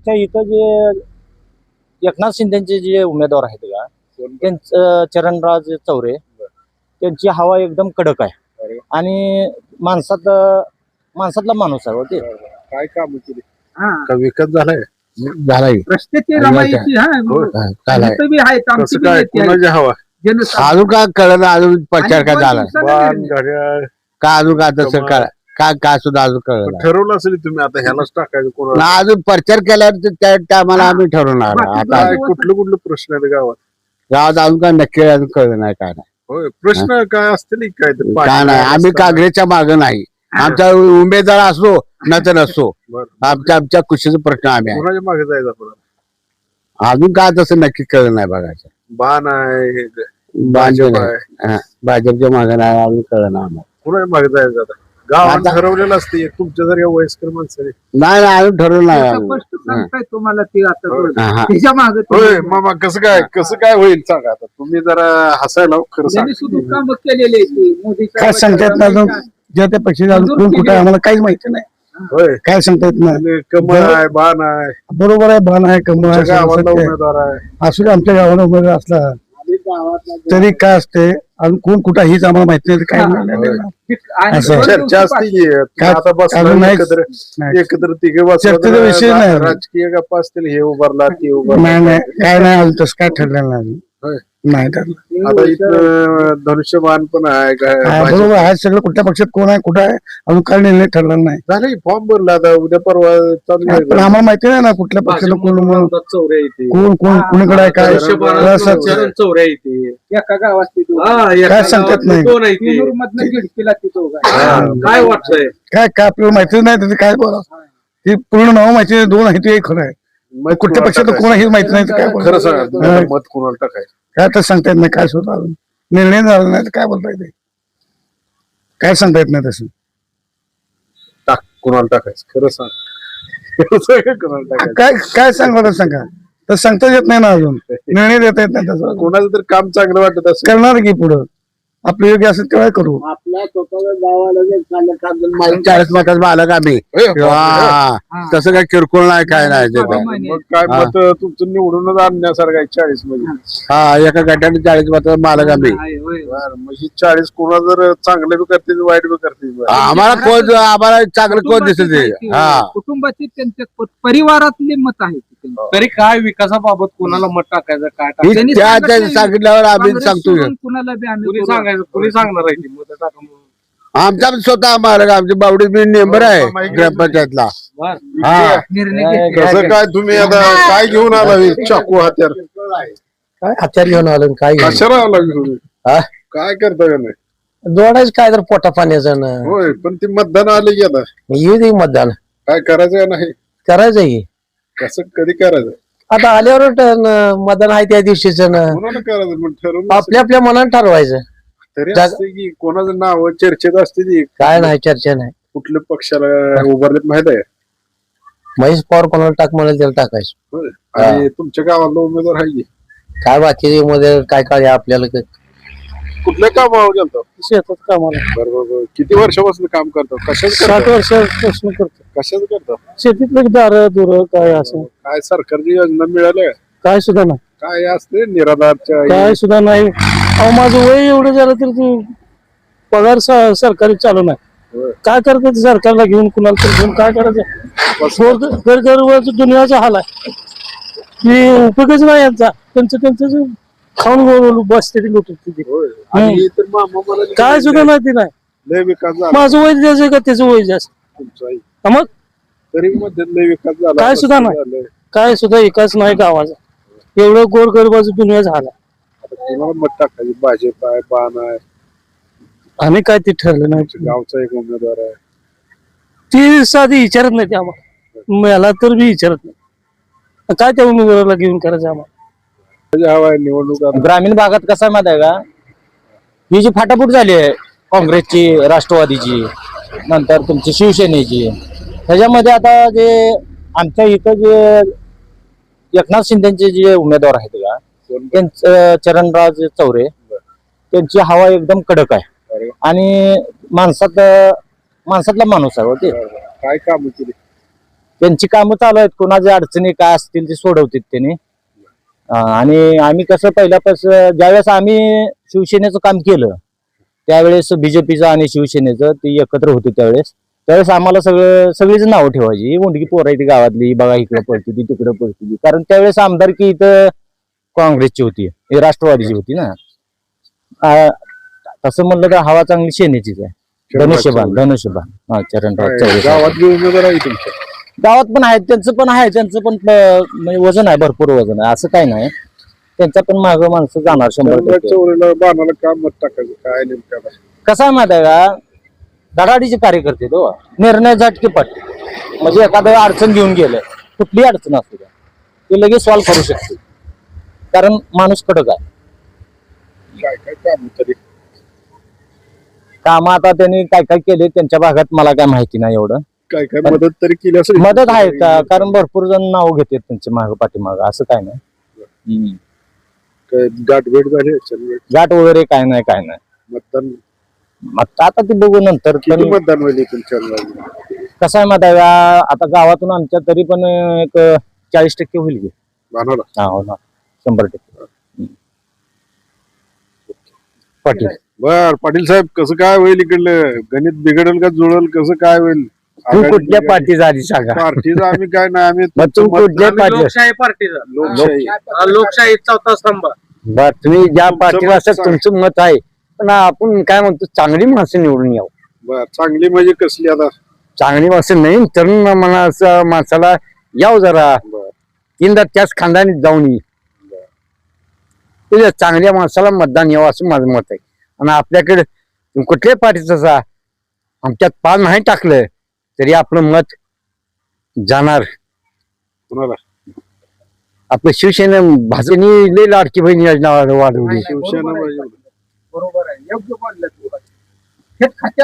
आमच्या इथं जे एकनाथ शिंदेचे जे उमेदवार आहेत का त्यांचं चरणराज चौरे त्यांची हवा एकदम कडक आहे आणि माणसातला माणूस आहे होते. काय काम केली का विकत झालाय रस्त्याची रमाईची कसं आमची काय कोणाची हवा अजून का कळलं अजून प्रचार काय झाला बाण घड्याळ का अजून का तसं काय सुद्धा अजून कळलं ठरवलं असेल तुम्ही आता ह्यालाच टाकायचं कोणाला अजून प्रचार केल्यावर त्या टायमाला आम्ही ठरवणार आता काय कुठलं प्रश्न आहेत गावात गावात अजून काय नक्की अजून कळलं नाही काय नाही होय प्रश्न काय असतील काय ते काय नाही आम्ही काँग्रेसच्या मागे नाही आमचा उमेदवार असो न तर नसो आमच्या खुशीचा प्रश्न आम्ही आहे. कोणाच्या मागे जायचं आपण अजून काय तसं नक्की कळलं नाही बघायचं बाण आहे भाजप भाजपच्या मागे नाही अजून कळलं नाही आम्हाला कोणाच्या मागे जायचं आता गावात ठरवलेलं असते तुमच्या जर वयस्कर माणसाने नाही अजून ठरवलं नाही अजून. तुम्हाला ते आता हा. त्याच्या मागे होय मामा कसं काय होईल सांगा आता तुम्ही जरा हसायला खरं सांगा काम केलेले काय सांगतात ना अजून ज्या त्या पक्षी कोण कुठं आहे आम्हाला काहीच माहिती नाही. होय काय सांगता येत नाही. आणि कमळ आहे बाण आहे बरोबर आहे बाण आहे कमळ आहे तुमच्या सगळं गावाला सत्य आहे. उमेदवार आहे असू दे आमच्या गावाला उमेदवार असला तरी काय असते अजून कोण कुठं हीच आम्हाला माहिती नाही काय नाही. असं आहे. चर्चा असते की काय- आता बसला अजून नाही- एकत्र तिघे चर्चेचा विषय नाही. राजकीय गप्पा असतील हे उभारला ते उभारला नाही नाही काय नाही अजून तसं काय ठरलेलं नाही होय. नाही ठरलं. आता इथं धनुष्यबाण पण आहे काय हा, बरोबर आहे सगळं कुठल्या पक्षात कोण आहे कुठं आहे अजून काय निर्णय ठरलेला नाही. झालं फॉर्म भरला आता उद्या परवा चालू आहे. पण आम्हाला माहिती नाही ना कुठल्या पक्षाला कोण कोण कुणीकडे आहे काय असं- चौऱ्या येते एका गावात काय सांगतात नाही मधनं गिडकीला तिथं काय वाटतंय काय काय आपल्याला माहिती नाही त्याचं काय बोला ते पूर्ण नाव माहिती नाही दोन आहे ते एक खरं आहे मत कुठल्या पक्षात कोणाला कोण हेच माहिती नाही तर काय टाकायचं? बोलायचं? खरं सांगा तुम्ही हा. आता मत कोणाला टाकायचं काय तर सांगता येत नाही काय सुद्धा अजून निर्णय झाला नाही तर काय बोलता येते काय सांगता येत नाही तसं कोणाला टाकायचं खरं सांग खरं सांगा कोणाला टाकायचं काय काय सांगा सांगा तर सांगता येत नाही ना अजून निर्णय देता येत नाही तसं कोणाचं तर काम चांगलं वाटत असेल करणार की पुढं आपलं योग्य असेल तेव्हा करू आपल्या स्वतःच्या गावाला 40 मताच बालक आम्ही हा. तसं काय किरकोळ नाही काय नाही त्याचं. मग काय मत तुमचं निवडूनच आणण्यासारखं आहे 40 मध्ये हा एका गटाने 40 मताच बालक आम्ही बरं, मग ही 40 कोणा जर चांगले बी करतील वाईट बी करतील आम्हाला चांगलं कोण दिसत हा कुटुंबाची त्यांच्या परिवारातले मत आहे तरी काय विकासाबाबत कोणाला मत टाकायचं काय ही त्या सांगितल्यावर आम्ही सांगतो कुणाला बी आम्ही कुणी सांगायचं कुणी सांगणार आहे ती मत टाका म्हणून. आमचा स्वतः आम्हाला आमची बावडी बी मेंबर आहे ग्रामपंचायतला हा निर्णय कसं काय तुम्ही आता काय घेऊन आला हे चाकू हत्यार काय हत्यार घेऊन आलो काय कशाला आला तुम्ही हा? काय करता का नाही जोडायचं काय तर पोटा पाण्याचं ना होय पण ती मतदान आले की आता येऊ दे मतदान काय करायचं का नाही करायचं की कसं कधी करायचं आता आल्यावर मतदान आहे त्या दिवशीच कोणाला करायचं मग ठरवून आपल्या आपल्या मनात ठरवायचं तरी असते की कोणाचं नाव चर्चेत असते ती काय नाही चर्चा नाही कुठल्या पक्षाला उभारलेत माहित आहे महेश पवार कोणाला टाक म्हणाल त्याला टाकायचं होय. आणि तुमच्या गावाला उमेदवार आहे की काय बाकी मध्ये काय काय आपल्याला कुठल्या कामावर गेलतो शेतात कामाला बरोबर किती वर्षापासून काम करतो कशाच 60 वर्षापासून करतो कशाच करतो शेतीतलं दार दुर काय असं काय सरकारची योजना मिळाल्या काय सुद्धा नाही काय असते निराधारच्या काय सुद्धा नाही अहो माझं वय एवढं झालं तर ते पगार सरकारी चालू नाही होय. काय करतात सरकारला घेऊन कुणाला तर घेऊन काय करायचं घर दुनियाचा हाल आहे की उपयोगच नाही यांचा त्यांचं खाऊन बसते ती लुटत तिथे होय. आणि तर मामा मला काय सुद्धा नाही ते नाही लय विकास झाला माझं वय द्यायचं का त्याचं वय जास्त तुमचा हा मग तरी मध्ये लय विकास झाला काय सुद्धा नाही. झालंय. काय सुद्धा विकास नाही गावाचा एवढं गोरगरिबाचं दुनिया झाला आता कोणाला मत टाकायची भाजप आहे बाण आहे आणि काय ते ठरलं नाही गावचा एक उमेदवार आहे ती साधी विचारत नाही ते आम्हाला मला तर बी विचारत नाही काय त्या उमेदवाराला घेऊन करायचं आम्हाला त्याची हवा आहे निवडणूक आता. ग्रामीण भागात कसं आहे माहिती आहे का ही जी फाटाफूट झाली आहे काँग्रेसची राष्ट्रवादीची नंतर तुमची शिवसेनेची त्याच्यामध्ये आता जे आमच्या इथं जे एकनाथ शिंदेचे जे उमेदवार आहेत का त्यांचं चरणराज चौरे त्यांची हवा एकदम कडक आहे आणि माणसातला माणूस आहे होते. काय काम केली त्यांची कामं चालू आहेत, कोणाच्या अडचणी काय असतील ते सोडवतात त्यांनी. आणि आम्ही कसं पहिल्यापासून ज्यावेळेस आम्ही शिवसेनेचं काम केलं त्यावेळेस बीजेपीचं आणि शिवसेनेचं ते एकत्र होते त्यावेळेस आम्हाला सगळीच नावं ठेवायची. ही मुंडकी पोरं आहे ती गावातली, बघा इकडे पडते ती तिकडे पडते ती. कारण त्यावेळेस आमदारकी इथं काँग्रेसची होती, हे राष्ट्रवादीची होती ना. तसं म्हणलं तर हवा चांगली सेनेचीच आहे. धनुष्यबाण हा चरणराज चौरे. गावातली उमेदवार आहे तुमच्या गावात पण आहेत, त्यांचं पण म्हणजे वजन आहे, भरपूर वजन आहे, असं काही नाही. त्यांच्या पण मागं माणसं जाणार 100%. चौरेला बाणाला का मत टाकायचं काय नेमकं कसं आहे माहिती आहे का, धडाडीचे कार्यकर्ते तो निर्णय झटकेपट. म्हणजे एखादं अडचण घेऊन गेलं, कुठली अडचण असू द्या ते लगेच सॉल्व्ह करू शकते, कारण माणूस कडक आहे. काय काय काम तरी काम आता त्यांनी काय काय केले त्यांच्या भागात मला काय माहिती नाही एवढं. काय काय मदत तरी केली असेल मदत आहे का, कारण भरपूर जण नाव घेतात त्यांचे माग पाठीमाग, असं काय नाही. गाठ भेट झाली असेल, गाठ वगैरे काय नाही मतदान मग आता ते बघू नंतर. किती मतदान होईल तुमच्या कसं आहे माहिती आहे का, आता गावातून आमच्या तरी पण एक 40% होईल की. बाणाला हा हो ना, 100%. पाटील बर पाटील साहेब कसं काय होईल इकडलं, गणित बिघडेल का जुळेल, कसं काय होईल? तू कुठल्या पार्टीचा आधी सांगा. पार्टीचा आम्ही काय नाही, आम्ही मग तू कुठल्या आम्ही पार्टी लोकशाही पार्टीचा लोकशाही लोकशाही चौथा स्तंभ. बर, तुम्ही ज्या पार्टीला मत असं सांग. तुमचं मत आहे, पण आपण काय म्हणतो चांगली माणसं निवडून यावं. बर चांगली म्हणजे कसली आता? चांगली माणसं नाही, तरुण मनाचं माणसाला याव जरा, बर तीनदा त्याच खानदानी जाऊन ये. तुझ्या चांगल्या माणसाला मतदान यावं असं माझं मत आहे. आणि आपल्याकडे कुठल्याही पार्टीचं असा आमच्यात पान नाही टाकलं तरी आपलं मत जाणार. कुणाला? आपलं शिवसेना भाजपने लई लाडकी बहीण योजना वाढवली. शिवसेना पाहिजे. बरोबर आहे, योग्य बोललं तू. हे खात्यावर